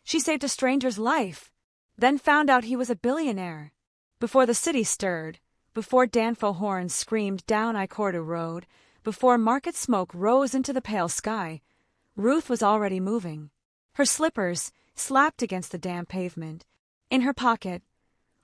She saved a stranger's life, then found out he was a billionaire. Before the city stirred, before Danfo horns screamed down I-Cordu Road, before market smoke rose into the pale sky, Ruth was already moving. Her slippers slapped against the damp pavement. In her pocket,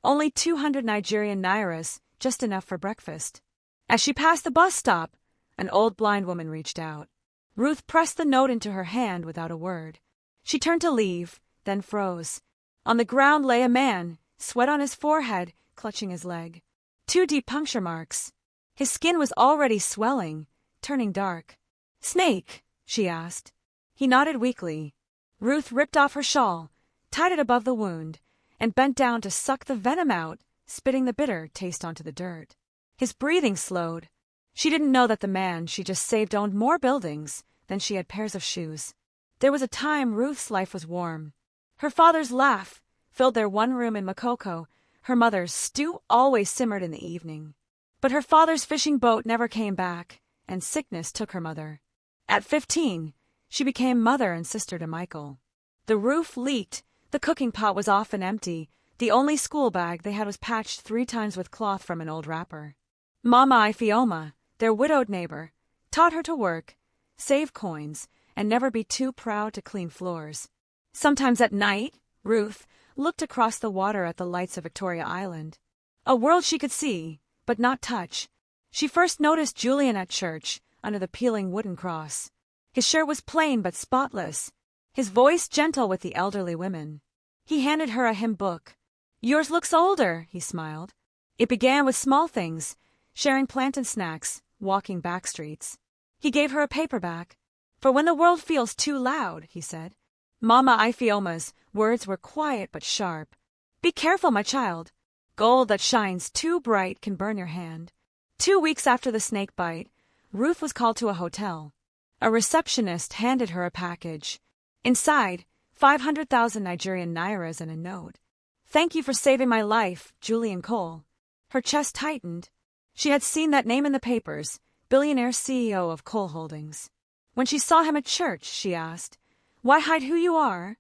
only 200 Nigerian nairas, just enough for breakfast. As she passed the bus stop, an old blind woman reached out. Ruth pressed the note into her hand without a word. She turned to leave, then froze. On the ground lay a man, sweat on his forehead, clutching his leg. 2 deep puncture marks. His skin was already swelling, turning dark. "Snake?" she asked. He nodded weakly. Ruth ripped off her shawl, tied it above the wound, and bent down to suck the venom out, spitting the bitter taste onto the dirt. His breathing slowed. She didn't know that the man she just saved owned more buildings than she had pairs of shoes. There was a time Ruth's life was warm. Her father's laugh filled their one room in Makoko. Her mother's stew always simmered in the evening. But her father's fishing boat never came back, and sickness took her mother. At 15, she became mother and sister to Michael. The roof leaked, the cooking pot was often empty, the only school bag they had was patched 3 times with cloth from an old wrapper. Mama Ifioma, their widowed neighbor, taught her to work, save coins, and never be too proud to clean floors. Sometimes at night, Ruth looked across the water at the lights of Victoria Island. A world she could see, but not touch. She first noticed Julian at church, under the peeling wooden cross. His shirt was plain but spotless, his voice gentle with the elderly women. He handed her a hymn book. "Yours looks older," he smiled. It began with small things, sharing plantain snacks, walking back streets. He gave her a paperback. "For when the world feels too loud," he said. Mama Ifeoma's words were quiet but sharp. "Be careful, my child. Gold that shines too bright can burn your hand." 2 weeks after the snake bite, Ruth was called to a hotel. A receptionist handed her a package. Inside, 500,000 Nigerian nairas and a note. "Thank you for saving my life, Julian Cole." Her chest tightened. She had seen that name in the papers, Billionaire CEO of Coal Holdings. When she saw him at church, she asked, "Why hide who you are?"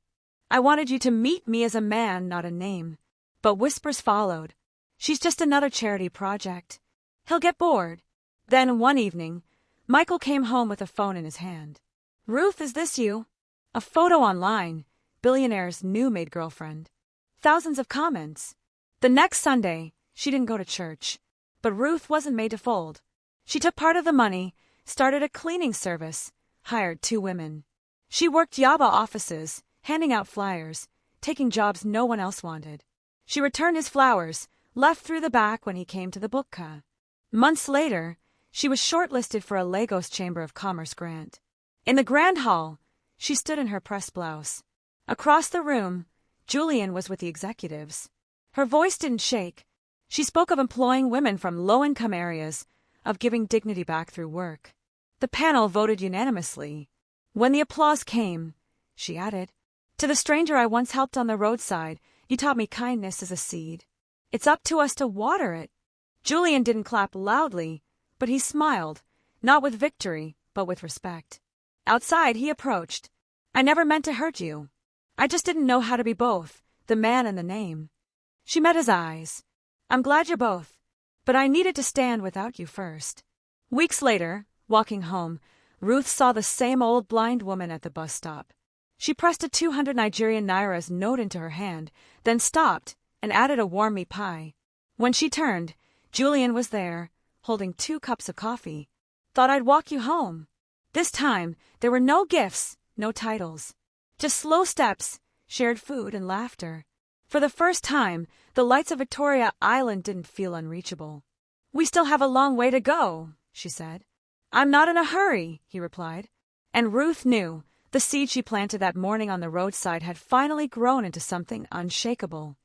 "I wanted you to meet me as a man, not a name." But whispers followed. "She's just another charity project. He'll get bored." Then one evening, Michael came home with a phone in his hand. "Ruth, is this you?" A photo online, Billionaire's new-made girlfriend. Thousands of comments. The next Sunday, she didn't go to church. But Ruth wasn't made to fold. She took part of the money, started a cleaning service, hired 2 women. She worked Yaba offices, handing out flyers, taking jobs no one else wanted. She returned his flowers, left through the back when he came to the bookka. Months later, she was shortlisted for a Lagos Chamber of Commerce grant. In the Grand Hall, she stood in her press blouse. Across the room, Julian was with the executives. Her voice didn't shake. She spoke of employing women from low-income areas, of giving dignity back through work. The panel voted unanimously. When the applause came, she added, "To the stranger I once helped on the roadside, you taught me kindness is a seed. It's up to us to water it." Julian didn't clap loudly, but he smiled, not with victory, but with respect. Outside, he approached. "I never meant to hurt you. I just didn't know how to be both, the man and the name." She met his eyes. "I'm glad you're both, but I needed to stand without you first." Weeks later, walking home, Ruth saw the same old blind woman at the bus stop. She pressed a 200 Nigerian nairas note into her hand, then stopped and added a warm meat pie. When she turned, Julian was there, holding 2 cups of coffee. "Thought I'd walk you home." This time, there were no gifts, no titles. Just slow steps, shared food, and laughter. For the first time, the lights of Victoria Island didn't feel unreachable. "We still have a long way to go," she said. "I'm not in a hurry," he replied. And Ruth knew the seed she planted that morning on the roadside had finally grown into something unshakable.